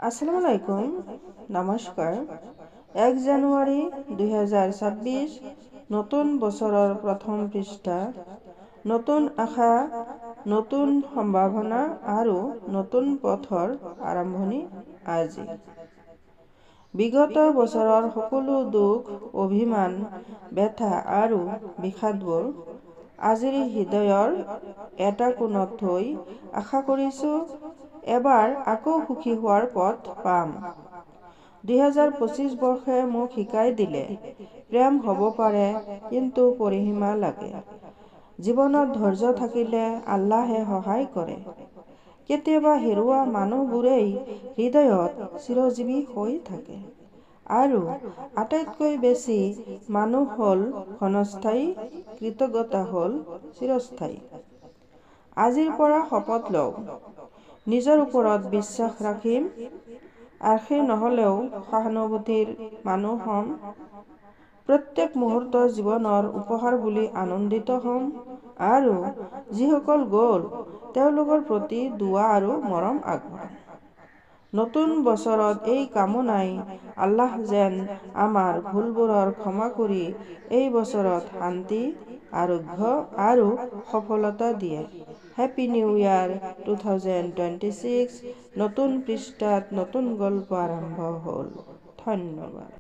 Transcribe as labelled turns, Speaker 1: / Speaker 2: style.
Speaker 1: আসসালামু আলাইকুম, নমস্কাৰ। 1 জানুৱাৰী 2026 নতুন বছৰৰ প্ৰথম পৃষ্ঠা। নতুন আশা, নতুন সম্ভাৱনা আৰু নতুন পথৰ আৰম্ভণি আজি। বিগত বছৰৰ সকলো দুখ, অভিমান, ব্যথা আৰু বিষাদবোৰ আজিৰ হৃদয়ৰ এটা কোণত থৈ আশা কৰিছোঁ এবাৰ আকৌ সুখী হোৱাৰ পথ পাম। 2025 বৰ্ষে মোক শিকাই দিলে প্ৰেম হ'ব পাৰে, কিন্তু পৰিসীমা লাগে। জীৱনত ধৈৰ্য থাকিলে আল্লাহে সহায় কৰে। কেতিয়াবা হেৰুৱা মানুহবোৰেই হৃদয়ত চিৰজীৱী হৈ থাকে, আৰু আটাইতকৈ বেছি মানুহ হ'ল ক্ষণস্থায়ী, কৃতজ্ঞতা হ'ল চিৰস্থায়ী। আজিৰ পৰা শপত লওঁ, নিজৰ ওপৰত বিশ্বাস ৰাখিম, আৰ্শী নহ'লেও সহানুভূতিৰ মানুহ হ'ম। প্ৰত্যেক মুহূৰ্ত জীৱনৰ উপহাৰ বুলি আনন্দিত হ'ম, আৰু যিসকল গ'ল তেওঁলোকৰ প্ৰতি দুৱা আৰু মৰম আগবঢ়াম। নতুন বছৰত এই কামনাই, আল্লাহ যেন আমাৰ ভুলবোৰৰ ক্ষমা কৰি এই বছৰত শান্তি, আৰোগ্য আৰু সফলতা দিয়ে। হেপী নিউ ইয়াৰ 2026। নতুন পৃষ্ঠাত নতুন গল্প আৰম্ভ হ'ল। ধন্যবাদ।